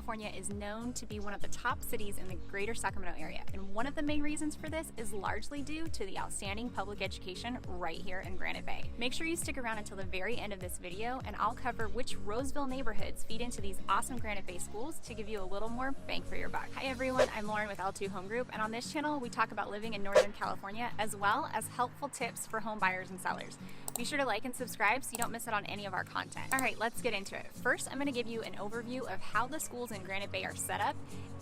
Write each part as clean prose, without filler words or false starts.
California is known to be one of the top cities in the Greater Sacramento area, and one of the main reasons for this is largely due to the outstanding public education right here in Granite Bay. Make sure you stick around until the very end of this video, and I'll cover which Roseville neighborhoods feed into these awesome Granite Bay schools to give you a little more bang for your buck. Hi everyone, I'm Lauren with L2 Home Group, and on this channel we talk about living in Northern California as well as helpful tips for home buyers and sellers. Be sure to like and subscribe so you don't miss out on any of our content. Alright, let's get into it. First, I'm going to give you an overview of how the schools in Granite Bay are set up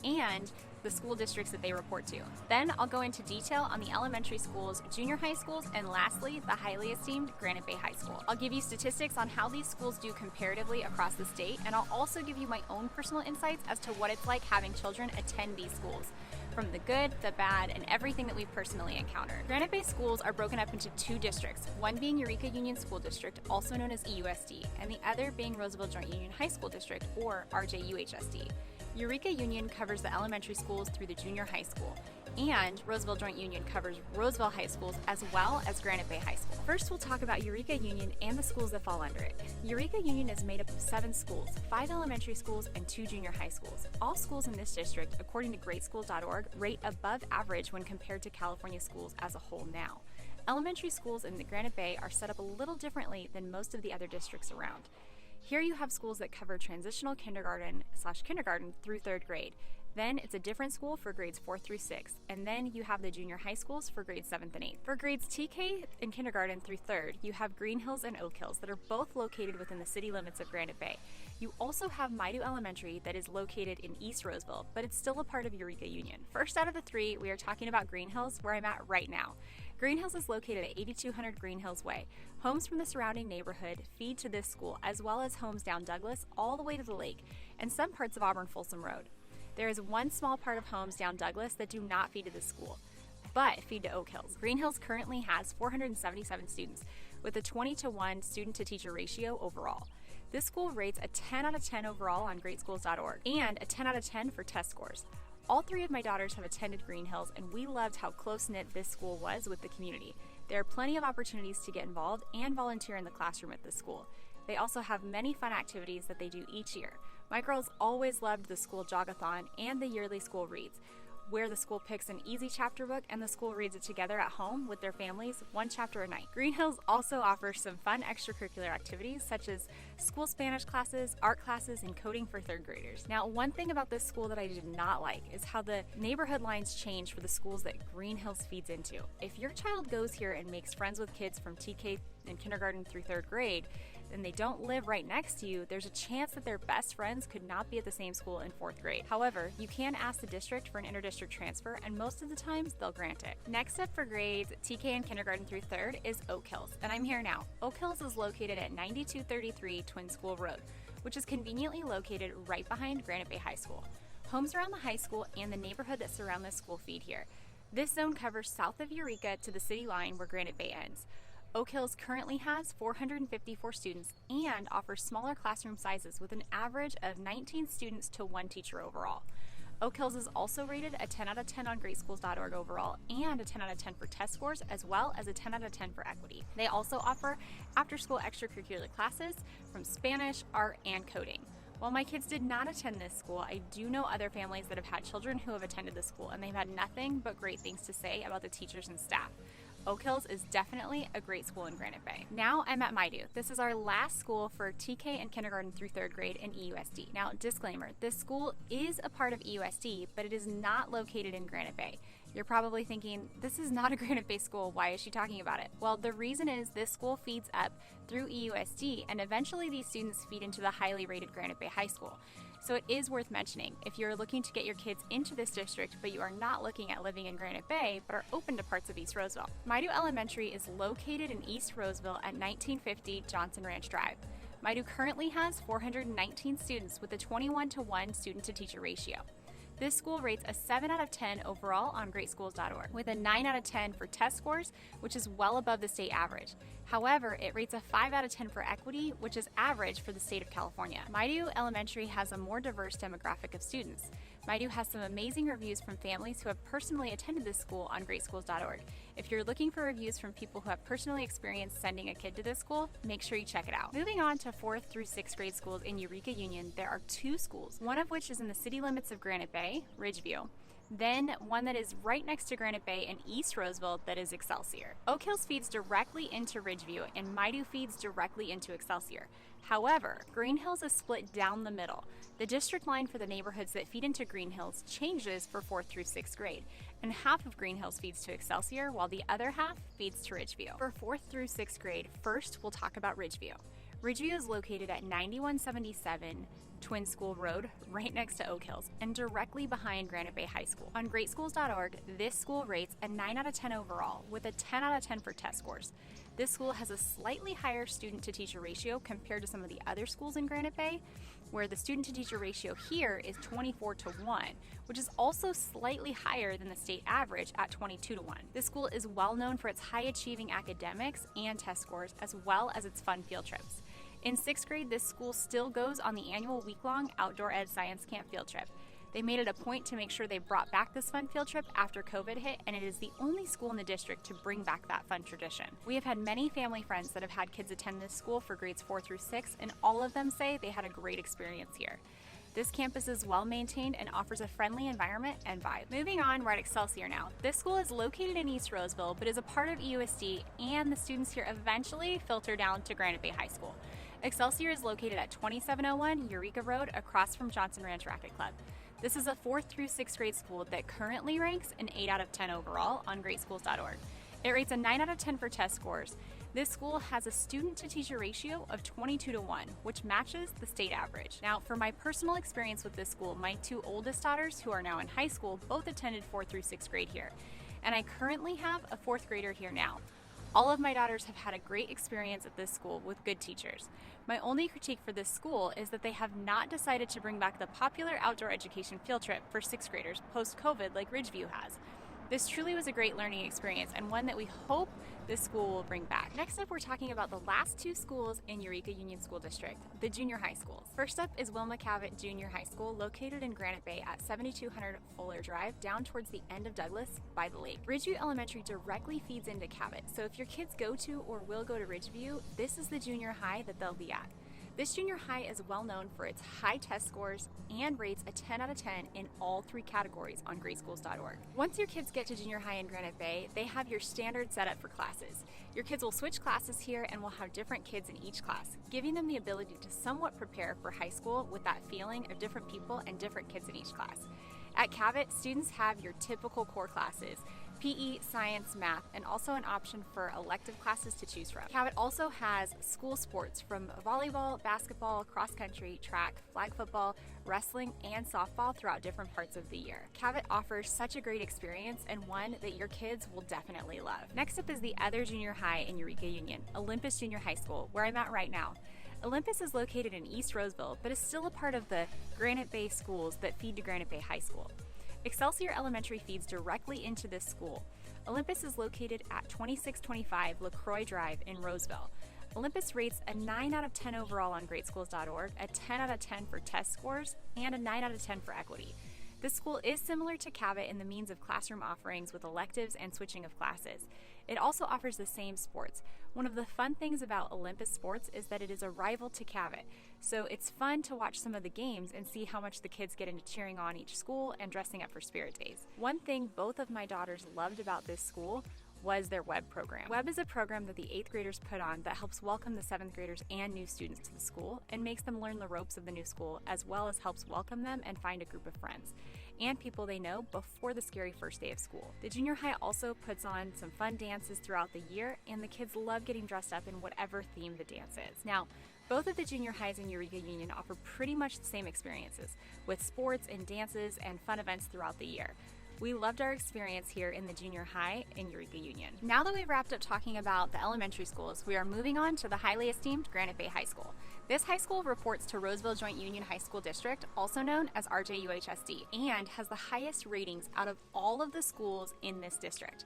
and the school districts that they report to. Then I'll go into detail on the elementary schools, junior high schools, and lastly, the highly esteemed Granite Bay High School. I'll give you statistics on how these schools do comparatively across the state, and I'll also give you my own personal insights as to what it's like having children attend these schools, from the good, the bad, and everything that we've personally encountered. Granite Bay schools are broken up into two districts, one being Eureka Union School District, also known as EUSD, and the other being Roseville Joint Union High School District, or RJUHSD. Eureka Union covers the elementary schools through the junior high school, and Roseville Joint Union covers Roseville High Schools as well as Granite Bay High School. First, we'll talk about Eureka Union and the schools that fall under it. Eureka Union is made up of 7 schools, 5 elementary schools, and 2 junior high schools. All schools in this district, according to greatschools.org, rate above average when compared to California schools as a whole now. Elementary schools in the Granite Bay are set up a little differently than most of the other districts around. Here you have schools that cover transitional kindergarten through 3rd grade. Then it's a different school for grades 4 through 6, and then you have the junior high schools for grades 7th and 8th. For grades TK and kindergarten through 3rd, you have Greenhills and Oak Hills that are both located within the city limits of Granite Bay. You also have Maidu Elementary that is located in East Roseville, but it's still a part of Eureka Union. First out of the 3, we are talking about Greenhills, where I'm at right now. Greenhills is located at 8200 Greenhills Way. Homes from the surrounding neighborhood feed to this school, as well as homes down Douglas all the way to the lake, and some parts of Auburn Folsom Road. There is one small part of homes down Douglas that do not feed to this school, but feed to Oak Hills. Greenhills currently has 477 students, with a 20-to-1 student-to-teacher ratio overall. This school rates a 10 out of 10 overall on greatschools.org, and a 10 out of 10 for test scores. All 3 of my daughters have attended Greenhills, and we loved how close-knit this school was with the community. There are plenty of opportunities to get involved and volunteer in the classroom at this school. They also have many fun activities that they do each year. My girls always loved the school jogathon and the yearly school reads, where the school picks an easy chapter book and the school reads it together at home with their families, 1 chapter a night. Greenhills also offers some fun extracurricular activities such as school Spanish classes, art classes, and coding for 3rd graders. Now, one thing about this school that I did not like is how the neighborhood lines change for the schools that Greenhills feeds into. If your child goes here and makes friends with kids from TK and kindergarten through 3rd grade, and they don't live right next to you, there's a chance that their best friends could not be at the same school in 4th grade. However, you can ask the district for an interdistrict transfer, and most of the times they'll grant it. Next up for grades TK and kindergarten through 3rd is Oak Hills, and I'm here now. Oak Hills is located at 9233 Twin School Road, which is conveniently located right behind Granite Bay High School. Homes around the high school and the neighborhood that surround this school feed here. This zone covers south of Eureka to the city line where Granite Bay ends. Oak Hills currently has 454 students and offers smaller classroom sizes with an average of 19 students to 1 teacher overall. Oak Hills is also rated a 10 out of 10 on greatschools.org overall and a 10 out of 10 for test scores, as well as a 10 out of 10 for equity. They also offer after-school extracurricular classes from Spanish, art, and coding. While my kids did not attend this school, I do know other families that have had children who have attended the school, and they've had nothing but great things to say about the teachers and staff. Oak Hills is definitely a great school in Granite Bay. Now I'm at Maidu. This is our last school for TK and kindergarten through 3rd grade in EUSD. Now, disclaimer, this school is a part of EUSD, but it is not located in Granite Bay. You're probably thinking, this is not a Granite Bay school, why is she talking about it? Well, the reason is this school feeds up through EUSD, and eventually these students feed into the highly rated Granite Bay High School. So it is worth mentioning if you're looking to get your kids into this district, but you are not looking at living in Granite Bay, but are open to parts of East Roseville. Maidu Elementary is located in East Roseville at 1950 Johnson Ranch Drive. Maidu currently has 419 students with a 21-to-1 student-to-teacher ratio. This school rates a 7 out of 10 overall on greatschools.org, with a 9 out of 10 for test scores, which is well above the state average. However, it rates a 5 out of 10 for equity, which is average for the state of California. Maidu Elementary has a more diverse demographic of students. Maidu has some amazing reviews from families who have personally attended this school on greatschools.org. If you're looking for reviews from people who have personally experienced sending a kid to this school, make sure you check it out. Moving on to 4th through 6th grade schools in Eureka Union, there are 2 schools, one of which is in the city limits of Granite Bay, Ridgeview. Then one that is right next to Granite Bay in East Roseville, that is Excelsior. Oak Hills feeds directly into Ridgeview and Maidu feeds directly into Excelsior. However, Greenhills is split down the middle. The district line for the neighborhoods that feed into Greenhills changes for 4th through 6th grade, and half of Greenhills feeds to Excelsior while the other half feeds to Ridgeview. For 4th through 6th grade, first we'll talk about Ridgeview. Ridgeview is located at 9177 Twin School Road, right next to Oak Hills, and directly behind Granite Bay High School. On greatschools.org, this school rates a 9 out of 10 overall, with a 10 out of 10 for test scores. This school has a slightly higher student-to-teacher ratio compared to some of the other schools in Granite Bay, where the student-to-teacher ratio here is 24:1, which is also slightly higher than the state average at 22:1. This school is well known for its high-achieving academics and test scores, as well as its fun field trips. In 6th grade, this school still goes on the annual week-long Outdoor Ed Science Camp field trip. They made it a point to make sure they brought back this fun field trip after COVID hit, and it is the only school in the district to bring back that fun tradition. We have had many family friends that have had kids attend this school for grades 4 through 6, and all of them say they had a great experience here. This campus is well maintained and offers a friendly environment and vibe. Moving on, we're at Excelsior now. This school is located in East Roseville, but is a part of EUSD, and the students here eventually filter down to Granite Bay High School. Excelsior is located at 2701 Eureka Road across from Johnson Ranch Racket Club. This is a 4th through 6th grade school that currently ranks an 8 out of 10 overall on greatschools.org. It rates a 9 out of 10 for test scores. This school has a student-to-teacher ratio of 22:1, which matches the state average. Now, for my personal experience with this school, my 2 oldest daughters, who are now in high school, both attended 4th through 6th grade here, and I currently have a 4th grader here now. All of my daughters have had a great experience at this school with good teachers. My only critique for this school is that they have not decided to bring back the popular outdoor education field trip for 6th graders post-COVID like Ridgeview has. This truly was a great learning experience and one that we hope this school will bring back. Next up, we're talking about the last 2 schools in Eureka Union School District, the junior high schools. First up is Wilma Cavitt Junior High School, located in Granite Bay at 7200 Fuller Drive, down towards the end of Douglas by the lake. Ridgeview Elementary directly feeds into Cavitt, so if your kids go to or will go to Ridgeview, this is the junior high that they'll be at. This junior high is well known for its high test scores and rates a 10 out of 10 in all 3 categories on greatschools.org. Once your kids get to junior high in Granite Bay, they have your standard setup for classes. Your kids will switch classes here and will have different kids in each class, giving them the ability to somewhat prepare for high school with that feeling of different people and different kids in each class. At Cavitt, students have your typical core classes, PE, science, math, and also an option for elective classes to choose from. Cavitt also has school sports from volleyball, basketball, cross country, track, flag football, wrestling, and softball throughout different parts of the year. Cavitt offers such a great experience and one that your kids will definitely love. Next up is the other junior high in Eureka Union, Olympus Junior High School, where I'm at right now. Olympus is located in East Roseville, but is still a part of the Granite Bay schools that feed to Granite Bay High School. Excelsior Elementary feeds directly into this school. Olympus is located at 2625 LaCroix Drive in Roseville. Olympus rates a 9 out of 10 overall on greatschools.org, a 10 out of 10 for test scores, and a 9 out of 10 for equity. This school is similar to Cavitt in the means of classroom offerings with electives and switching of classes. It also offers the same sports. One of the fun things about Olympus sports is that it is a rival to Cavitt, so it's fun to watch some of the games and see how much the kids get into cheering on each school and dressing up for Spirit Days. One thing both of my daughters loved about this school was their WEB program. WEB is a program that the 8th graders put on that helps welcome the 7th graders and new students to the school and makes them learn the ropes of the new school, as well as helps welcome them and find a group of friends and people they know before the scary first day of school. The junior high also puts on some fun dances throughout the year, and the kids love getting dressed up in whatever theme the dance is. Now, both of the junior highs in Eureka Union offer pretty much the same experiences, with sports and dances and fun events throughout the year. We loved our experience here in the junior high in Eureka Union. Now that we've wrapped up talking about the elementary schools, we are moving on to the highly esteemed Granite Bay High School. This high school reports to Roseville Joint Union High School District, also known as RJUHSD, and has the highest ratings out of all of the schools in this district.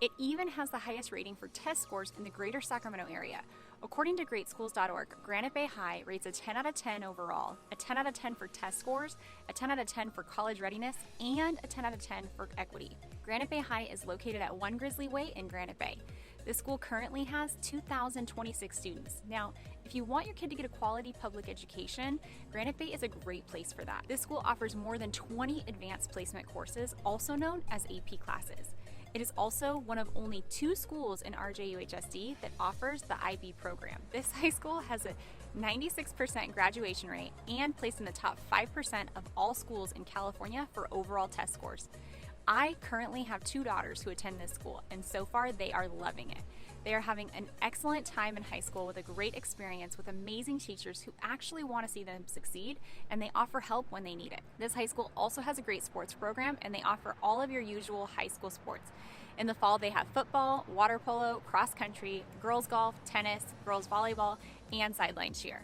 It even has the highest rating for test scores in the Greater Sacramento area. According to greatschools.org, Granite Bay High rates a 10 out of 10 overall, a 10 out of 10 for test scores, a 10 out of 10 for college readiness, and a 10 out of 10 for equity. Granite Bay High is located at 1 Grizzly Way in Granite Bay. This school currently has 2,026 students. Now, if you want your kid to get a quality public education, Granite Bay is a great place for that. This school offers more than 20 advanced placement courses, also known as AP classes. It is also one of only 2 schools in RJUHSD that offers the IB program. This high school has a 96% graduation rate and placed in the top 5% of all schools in California for overall test scores. I currently have 2 daughters who attend this school, and so far they are loving it. They are having an excellent time in high school with a great experience with amazing teachers who actually want to see them succeed, and they offer help when they need it. This high school also has a great sports program, and they offer all of your usual high school sports. In the fall, they have football, water polo, cross country, girls golf, tennis, girls volleyball, and sideline cheer.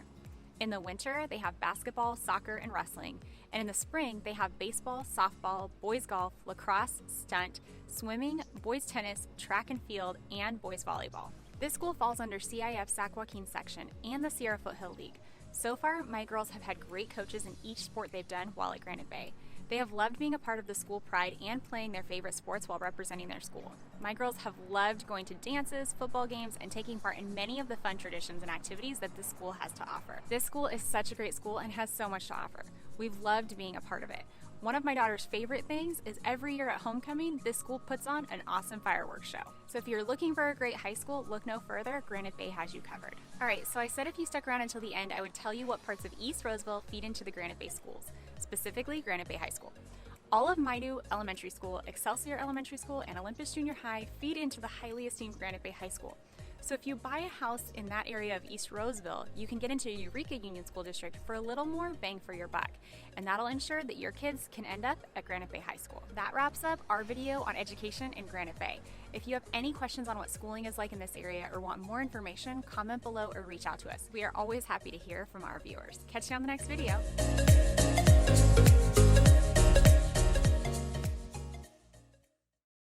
In the winter, they have basketball, soccer, and wrestling. And in the spring, they have baseball, softball, boys golf, lacrosse, stunt, swimming, boys tennis, track and field, and boys volleyball. This school falls under CIF Sac Joaquin section and the Sierra Foothill League. So far, my girls have had great coaches in each sport they've done while at Granite Bay. They have loved being a part of the school pride and playing their favorite sports while representing their school. My girls have loved going to dances, football games, and taking part in many of the fun traditions and activities that this school has to offer. This school is such a great school and has so much to offer. We've loved being a part of it. One of my daughter's favorite things is every year at homecoming, this school puts on an awesome fireworks show. So if you're looking for a great high school, look no further, Granite Bay has you covered. Alright, so I said if you stuck around until the end, I would tell you what parts of East Roseville feed into the Granite Bay schools, specifically Granite Bay High School. All of Maidu Elementary School, Excelsior Elementary School, and Olympus Junior High feed into the highly esteemed Granite Bay High School. So if you buy a house in that area of East Roseville, you can get into Eureka Union School District for a little more bang for your buck. And that'll ensure that your kids can end up at Granite Bay High School. That wraps up our video on education in Granite Bay. If you have any questions on what schooling is like in this area or want more information, comment below or reach out to us. We are always happy to hear from our viewers. Catch you on the next video.